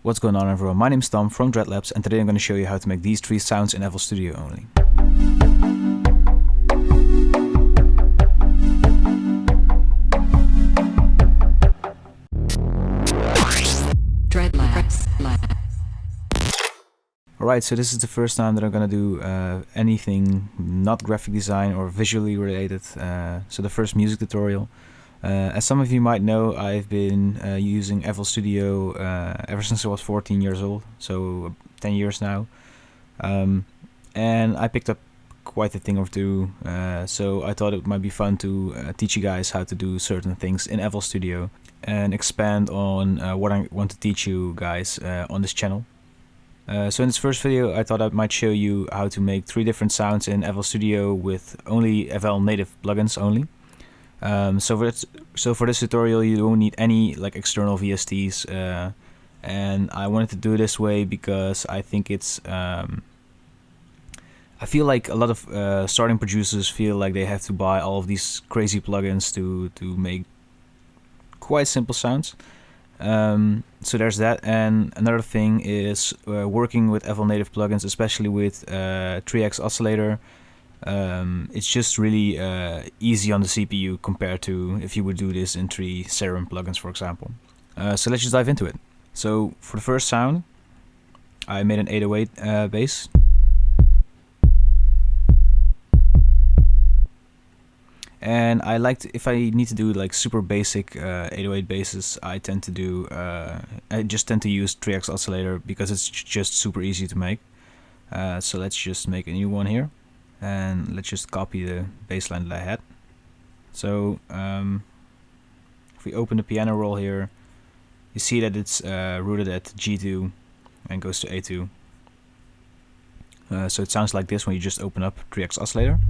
What's going on, everyone? My name's Tom from Dreadlabs, and today I'm going to show you how to make these three sounds in FL Studio only. Dreadlabs. Alright, so this is the first time that I'm going to do anything not graphic design or visually related, so the first music tutorial. As some of you might know, I've been using FL Studio ever since I was 14 years old, so 10 years now. And I picked up quite a thing or two, so I thought it might be fun to teach you guys how to do certain things in FL Studio and expand on what I want to teach you guys on this channel. So in this first video, I thought I might show you how to make 3 different sounds in FL Studio with only FL native plugins only. So for this tutorial, you don't need any like external VSTs, and I wanted to do it this way because I think it's I feel like a lot of starting producers feel like they have to buy all of these crazy plugins to make quite simple sounds. So there's that, and another thing is working with FL native plugins, especially with 3x oscillator. It's just really easy on the CPU compared to if you would do this in 3 Serum plugins, for example. So let's just dive into it. So for the first sound, I made an 808 bass. And I like to, if I need to do like super basic 808 basses, I tend to do I just tend to use 3x oscillator because it's just super easy to make. So let's just make a new one here, and let's just copy the bass line that I had. So if we open the piano roll here, you see that it's rooted at G2 and goes to A2. So it sounds like this when you just open up 3x oscillator.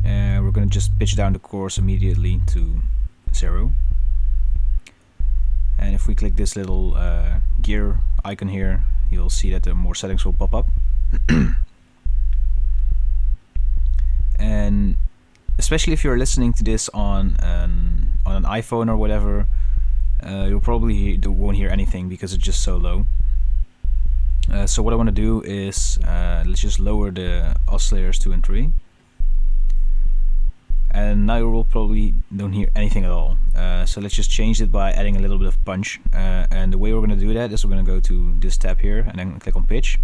And we're going to just pitch down the chorus immediately to 0. And if we click this little gear icon here, you'll see that more settings will pop up. And especially if you're listening to this on an iPhone or whatever, you'll probably won't hear anything because it's just so low. So what I want to do is let's just lower the oscillators 2 and 3. And now you will probably don't hear anything at all. So let's just change it by adding a little bit of punch. And the way we're going to do that is we're going to go to this tab here and then click on pitch.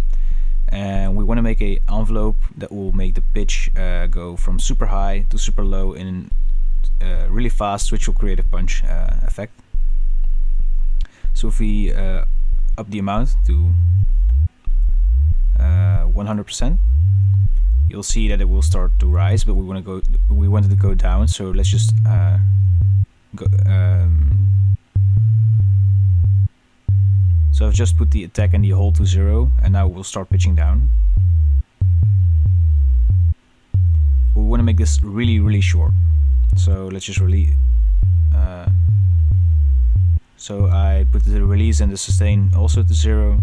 And we want to make an envelope that will make the pitch go from super high to super low in really fast, which will create a punch effect. So if we up the amount to 100%, you'll see that it will start to rise, but we wanted to go down, so let's just go. So I've just put the attack and the hold to 0, and now we'll start pitching down. We want to make this really short, so let's just really. So I put the release and the sustain also to 0,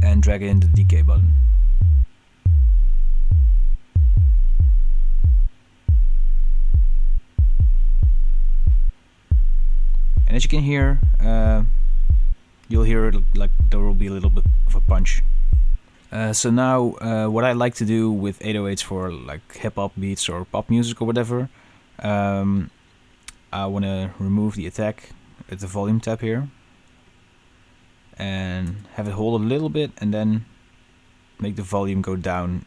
and drag in the decay button. And as you can hear, you'll hear like there will be a little bit of a punch. So now what I like to do with 808s for like hip-hop beats or pop music or whatever, I want to remove the attack at the volume tab here and have it hold a little bit, and then make the volume go down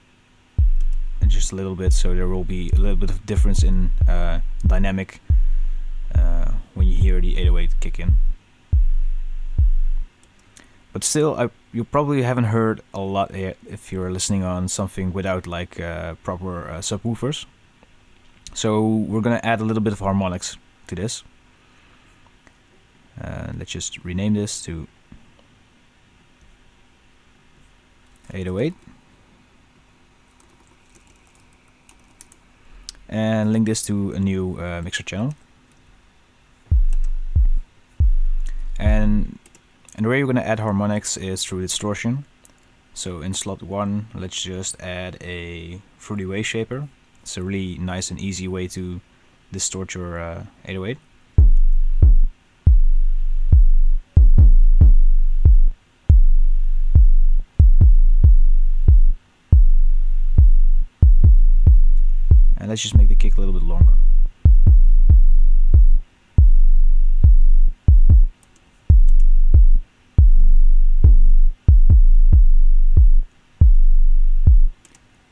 just a little bit, so there will be a little bit of difference in dynamic when you hear the 808 kick in. But still, you probably haven't heard a lot yet if you're listening on something without like proper subwoofers. So we're gonna add a little bit of harmonics to this. Let's just rename this to 808 and link this to a new mixer channel. And the way you're going to add harmonics is through distortion. So in slot 1, let's just add a fruity wave shaper. It's a really nice and easy way to distort your 808. let's just make the kick a little bit longer.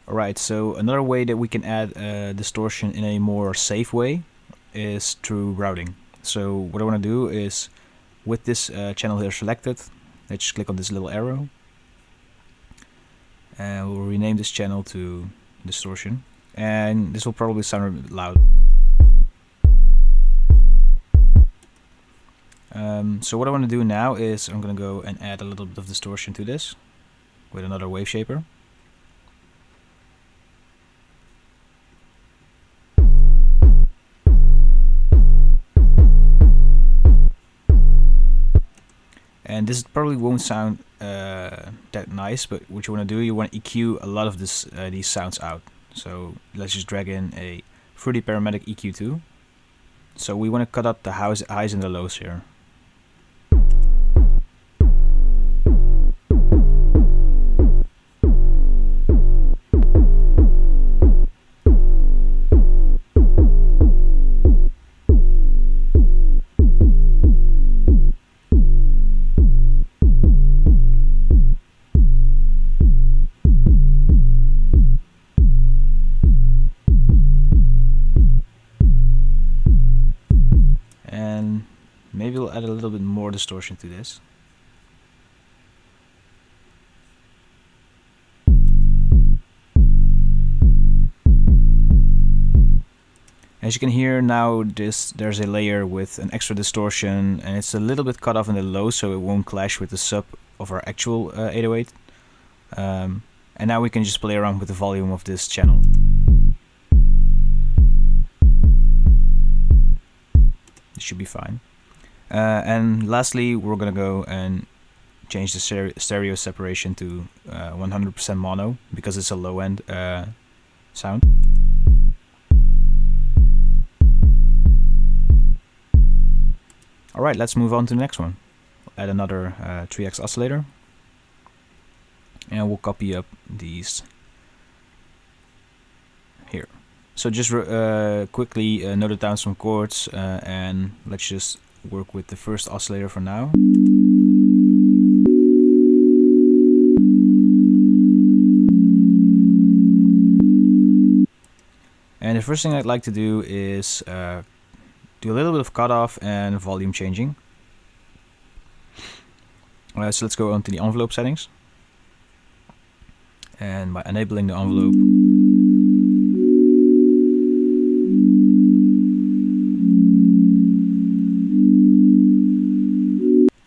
Alright, so another way that we can add distortion in a more safe way is through routing. So what I want to do is, with this channel here selected, let's just click on this little arrow, and we'll rename this channel to distortion, and this will probably sound a bit loud. So what I want to do now is I'm going to go and add a little bit of distortion to this with another wave shaper. And this probably won't sound that nice, but what you want to do, you want to EQ a lot of these sounds out. So let's just drag in a Fruity Paramedic EQ2. So we want to cut up the highs and the lows here. Maybe we'll add a little bit more distortion to this. As you can hear now, there's a layer with an extra distortion, and it's a little bit cut off in the low, so it won't clash with the sub of our actual 808. And now we can just play around with the volume of this channel. This should be fine. And lastly, we're gonna go and change the stereo separation to 100% mono, because it's a low-end sound. Alright, let's move on to the next one. Add another 3x oscillator, and we'll copy up these here. So just quickly note it down some chords, and let's just work with the first oscillator for now. And the first thing I'd like to do is do a little bit of cutoff and volume changing. So let's go on to the envelope settings, and by enabling the envelope,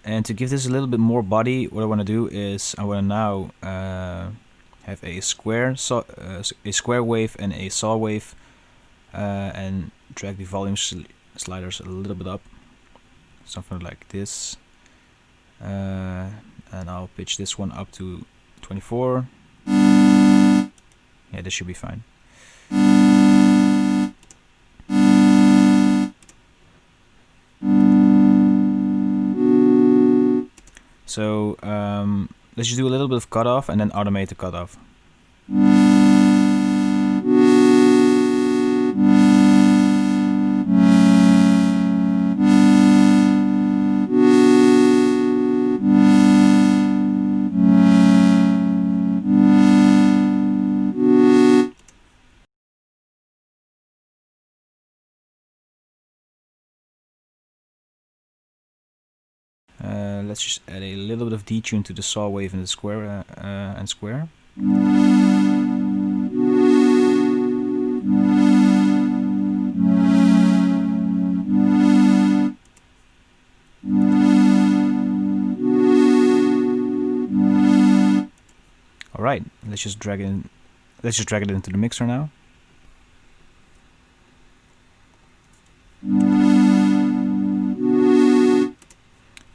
and to give this a little bit more body, what I want to do is I want to now have a square wave and a saw wave, and drag the volume sliders a little bit up, something like this, and I'll pitch this one up to 24. Yeah, this should be fine. So let's just do a little bit of cutoff and then automate the cutoff. Let's just add a little bit of detune to the saw wave and the square and square. All right, let's just drag it in. Let's just drag it into the mixer now.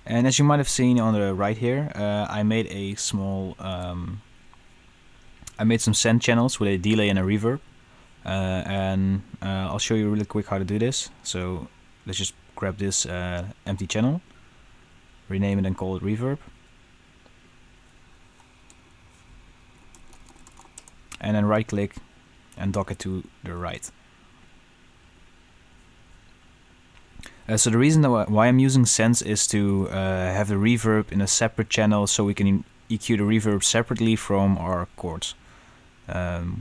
And as you might have seen on the right here, I made a small, I made some send channels with a delay and a reverb, and I'll show you really quick how to do this. So let's just grab this empty channel, rename it and call it reverb, and then right click and dock it to the right. So the reason why I'm using Sense is to have the reverb in a separate channel, so we can EQ the reverb separately from our chords,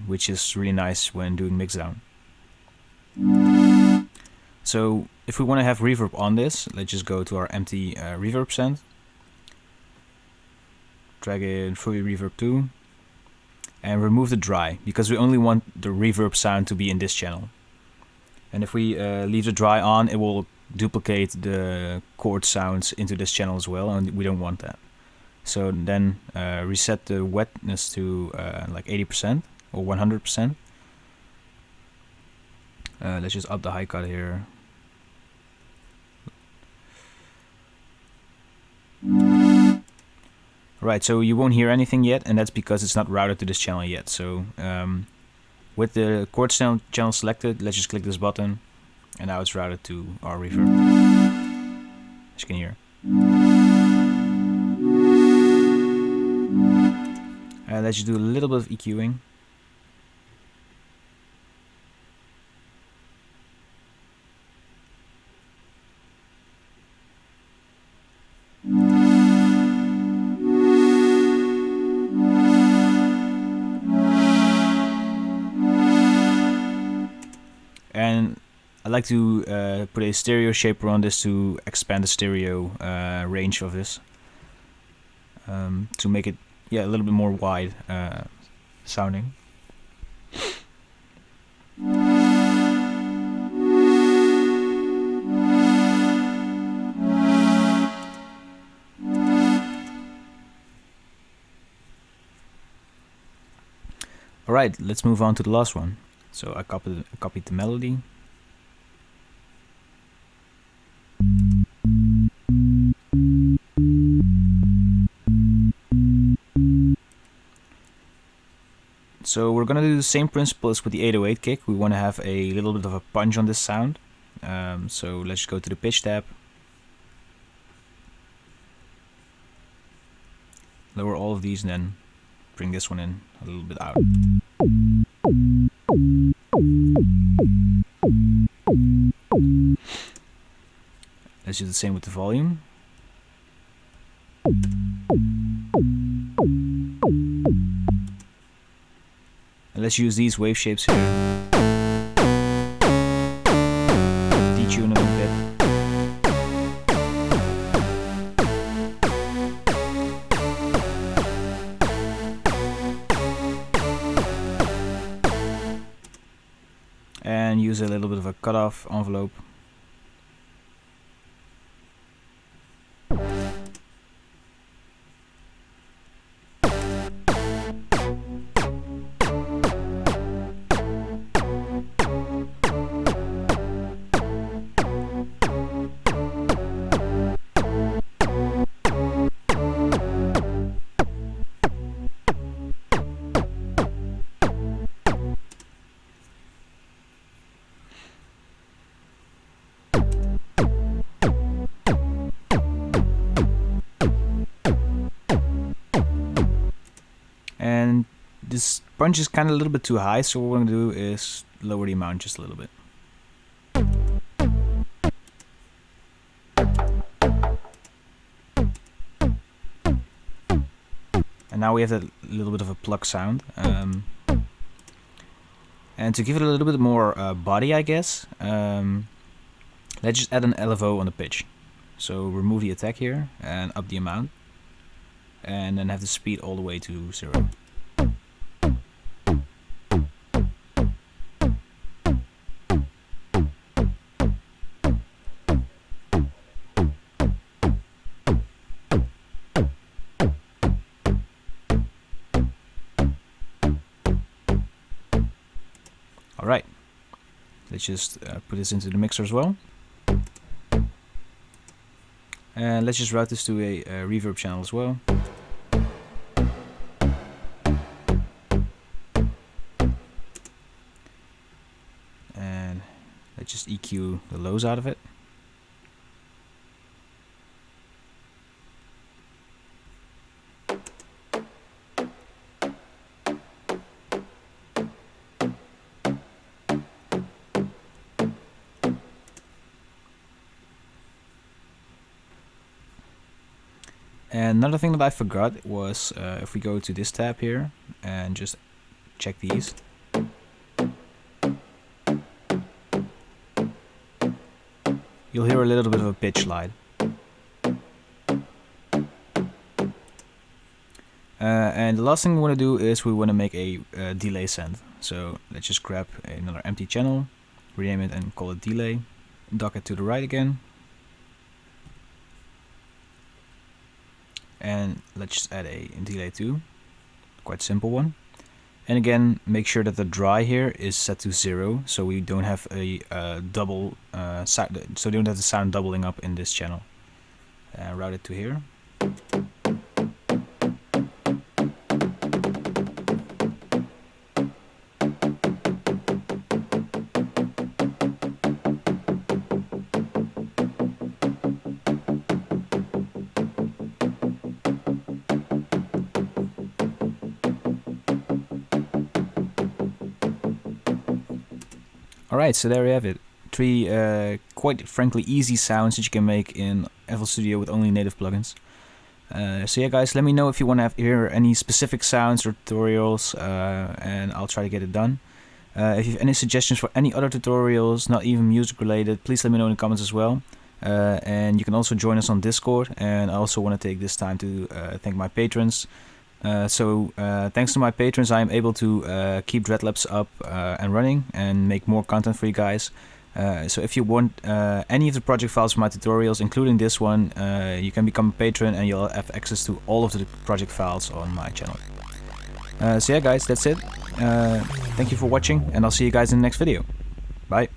which is really nice when doing mixdown. So if we want to have reverb on this, let's just go to our empty reverb send, drag in fully reverb 2, and remove the dry, because we only want the reverb sound to be in this channel. And if we leave the dry on, it will duplicate the chord sounds into this channel as well, and we don't want that. So then reset the wetness to like 80% or 100%. Let's just up the high cut here. Right, so you won't hear anything yet, and that's because it's not routed to this channel yet. So with the chord channel selected, let's just click this button, and now it's routed to our reverb, as you can hear. Let's just do a little bit of EQing. And I like to put a stereo shaper on this to expand the stereo range of this, to make it a little bit more wide sounding. Alright, let's move on to the last one. So I copied the melody. So we're gonna do the same principle as with the 808 kick. We want to have a little bit of a punch on this sound. So let's go to the pitch tab. Lower all of these and then bring this one in a little bit out. Let's do the same with the volume. And let's use these wave shapes here. Detune them a bit. And use a little bit of a cutoff envelope. And this punch is kind of a little bit too high, so what we're going to do is lower the amount just a little bit. And now we have a little bit of a pluck sound. And to give it a little bit more body, I guess, let's just add an LFO on the pitch. So remove the attack here and up the amount. And then have the speed all the way to 0. Alright, let's just put this into the mixer as well. And let's just route this to a reverb channel as well. And let's just EQ the lows out of it. And another thing that I forgot was if we go to this tab here and just check these. You'll hear a little bit of a pitch slide. And the last thing we want to do is we want to make a delay send. So let's just grab another empty channel, rename it and call it delay, dock it to the right again. And let's just add a delay too, quite simple one. And again, make sure that the dry here is set to 0, so we don't have a double sound, so we don't have the sound doubling up in this channel. Route it to here. Alright, so there we have it. 3 quite frankly easy sounds that you can make in FL Studio with only native plugins. So yeah guys, let me know if you want to hear any specific sounds or tutorials, and I'll try to get it done. If you have any suggestions for any other tutorials, not even music related, please let me know in the comments as well. And you can also join us on Discord, and I also want to take this time to thank my patrons. Thanks to my patrons, I am able to keep Dreadlabs up and running and make more content for you guys. So if you want any of the project files for my tutorials, including this one, you can become a patron and you'll have access to all of the project files on my channel. So yeah guys, that's it. Thank you for watching, and I'll see you guys in the next video. Bye.